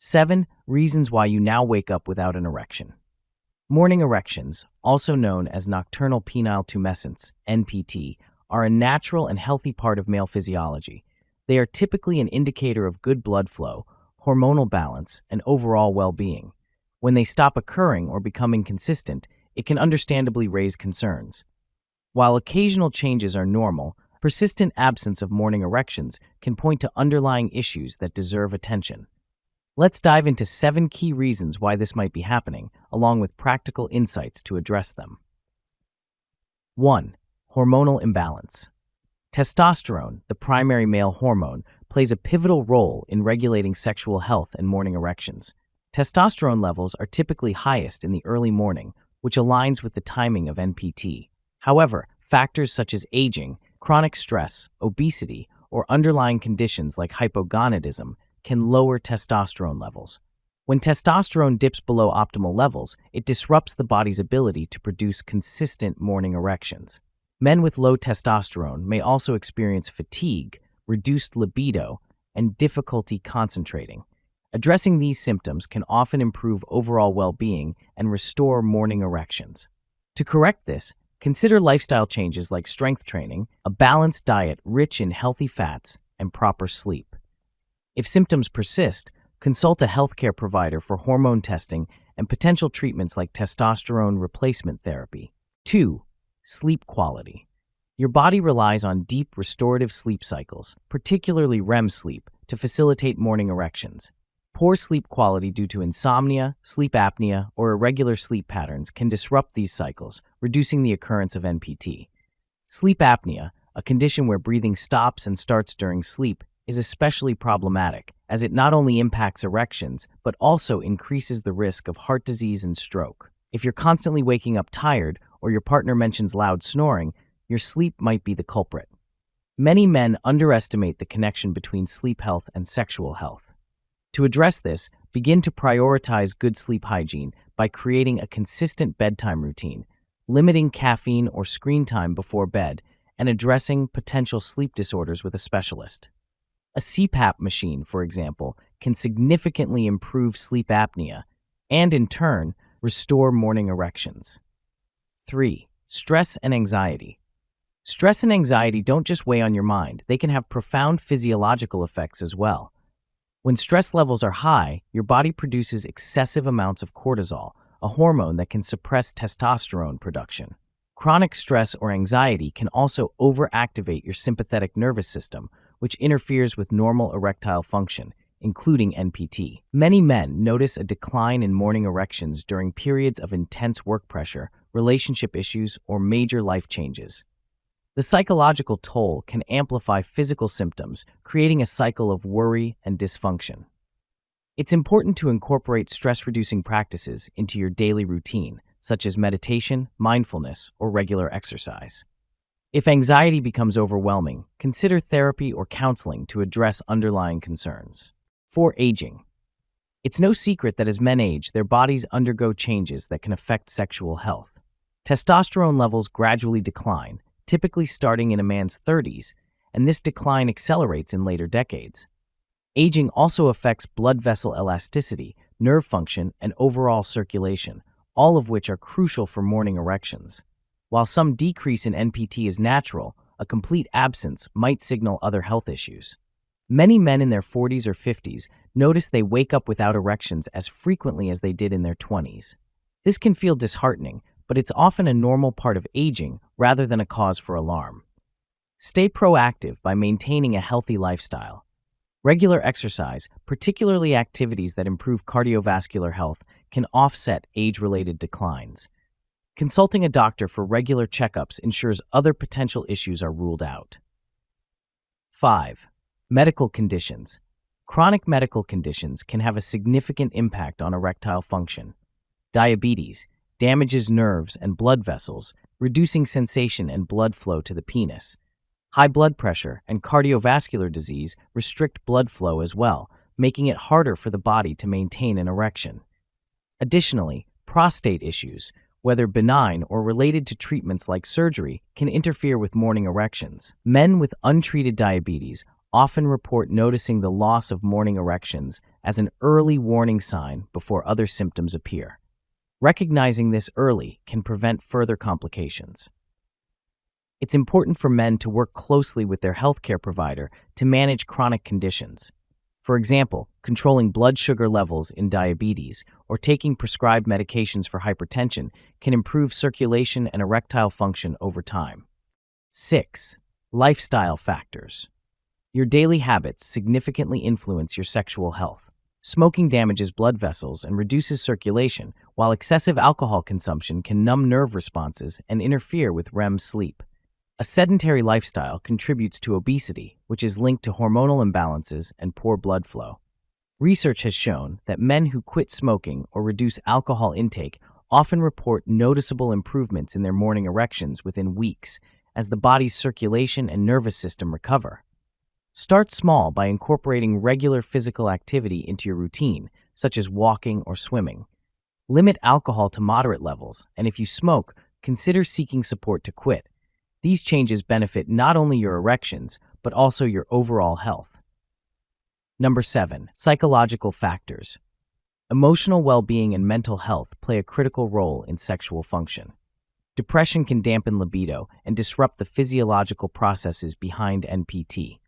7 reasons why you now wake up without an erection. Morning erections, also known as nocturnal penile tumescence, NPT, are a natural and healthy part of male physiology. They are typically an indicator of good blood flow, hormonal balance, and overall well-being. When they stop occurring or become inconsistent, it can understandably raise concerns. While occasional changes are normal, persistent absence of morning erections can point to underlying issues that deserve attention. Let's dive into 7 key reasons why this might be happening, along with practical insights to address them. 1. Hormonal imbalance. Testosterone, the primary male hormone, plays a pivotal role in regulating sexual health and morning erections. Testosterone levels are typically highest in the early morning, which aligns with the timing of NPT. However, factors such as aging, chronic stress, obesity, or underlying conditions like hypogonadism can lower testosterone levels. When testosterone dips below optimal levels, it disrupts the body's ability to produce consistent morning erections. Men with low testosterone may also experience fatigue, reduced libido, and difficulty concentrating. Addressing these symptoms can often improve overall well-being and restore morning erections. To correct this, consider lifestyle changes like strength training, a balanced diet rich in healthy fats, and proper sleep. If symptoms persist, consult a healthcare provider for hormone testing and potential treatments like testosterone replacement therapy. 2. Sleep quality. Your body relies on deep restorative sleep cycles, particularly REM sleep, to facilitate morning erections. Poor sleep quality due to insomnia, sleep apnea, or irregular sleep patterns can disrupt these cycles, reducing the occurrence of NPT. Sleep apnea, a condition where breathing stops and starts during sleep, is especially problematic, as it not only impacts erections, but also increases the risk of heart disease and stroke. If you're constantly waking up tired, or your partner mentions loud snoring, your sleep might be the culprit. Many men underestimate the connection between sleep health and sexual health. To address this, begin to prioritize good sleep hygiene by creating a consistent bedtime routine, limiting caffeine or screen time before bed, and addressing potential sleep disorders with a specialist. A CPAP machine, for example, can significantly improve sleep apnea and, in turn, restore morning erections. 3. Stress and anxiety. Stress and anxiety don't just weigh on your mind, they can have profound physiological effects as well. When stress levels are high, your body produces excessive amounts of cortisol, a hormone that can suppress testosterone production. Chronic stress or anxiety can also overactivate your sympathetic nervous system, which interferes with normal erectile function, including NPT. Many men notice a decline in morning erections during periods of intense work pressure, relationship issues, or major life changes. The psychological toll can amplify physical symptoms, creating a cycle of worry and dysfunction. It's important to incorporate stress-reducing practices into your daily routine, such as meditation, mindfulness, or regular exercise. If anxiety becomes overwhelming, consider therapy or counseling to address underlying concerns. 4. Aging. It's no secret that as men age, their bodies undergo changes that can affect sexual health. Testosterone levels gradually decline, typically starting in a man's 30s, and this decline accelerates in later decades. Aging also affects blood vessel elasticity, nerve function, and overall circulation, all of which are crucial for morning erections. While some decrease in NPT is natural, a complete absence might signal other health issues. Many men in their 40s or 50s notice they wake up without erections as frequently as they did in their 20s. This can feel disheartening, but it's often a normal part of aging rather than a cause for alarm. Stay proactive by maintaining a healthy lifestyle. Regular exercise, particularly activities that improve cardiovascular health, can offset age-related declines. Consulting a doctor for regular checkups ensures other potential issues are ruled out. 5. Medical conditions. Chronic medical conditions can have a significant impact on erectile function. Diabetes damages nerves and blood vessels, reducing sensation and blood flow to the penis. High blood pressure and cardiovascular disease restrict blood flow as well, making it harder for the body to maintain an erection. Additionally, prostate issues, whether benign or related to treatments like surgery, can interfere with morning erections. Men with untreated diabetes often report noticing the loss of morning erections as an early warning sign before other symptoms appear. Recognizing this early can prevent further complications. It's important for men to work closely with their healthcare provider to manage chronic conditions. For example, controlling blood sugar levels in diabetes or taking prescribed medications for hypertension can improve circulation and erectile function over time. 6. Lifestyle factors. Your daily habits significantly influence your sexual health. Smoking damages blood vessels and reduces circulation, while excessive alcohol consumption can numb nerve responses and interfere with REM sleep. A sedentary lifestyle contributes to obesity, which is linked to hormonal imbalances and poor blood flow. Research has shown that men who quit smoking or reduce alcohol intake often report noticeable improvements in their morning erections within weeks as the body's circulation and nervous system recover. Start small by incorporating regular physical activity into your routine, such as walking or swimming. Limit alcohol to moderate levels, and if you smoke, consider seeking support to quit. These changes benefit not only your erections, but also your overall health. Number 7. Psychological factors. Emotional well-being and mental health play a critical role in sexual function. Depression can dampen libido and disrupt the physiological processes behind NPT.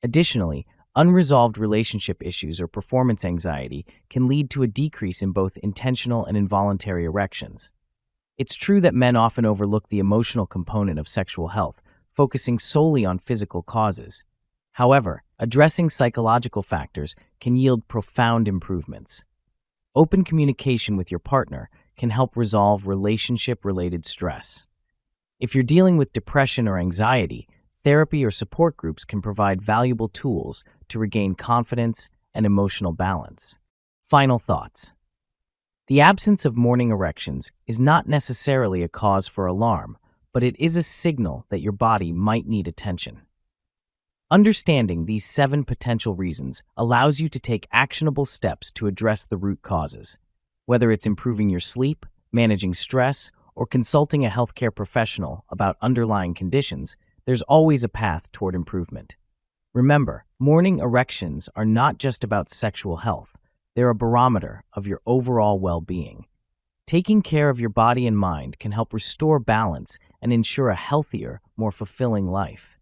Additionally, unresolved relationship issues or performance anxiety can lead to a decrease in both intentional and involuntary erections. It's true that men often overlook the emotional component of sexual health, focusing solely on physical causes. However, addressing psychological factors can yield profound improvements. Open communication with your partner can help resolve relationship-related stress. If you're dealing with depression or anxiety, therapy or support groups can provide valuable tools to regain confidence and emotional balance. Final thoughts. The absence of morning erections is not necessarily a cause for alarm, but it is a signal that your body might need attention. Understanding these 7 potential reasons allows you to take actionable steps to address the root causes. Whether it's improving your sleep, managing stress, or consulting a healthcare professional about underlying conditions, there's always a path toward improvement. Remember, morning erections are not just about sexual health. They're a barometer of your overall well-being. Taking care of your body and mind can help restore balance and ensure a healthier, more fulfilling life.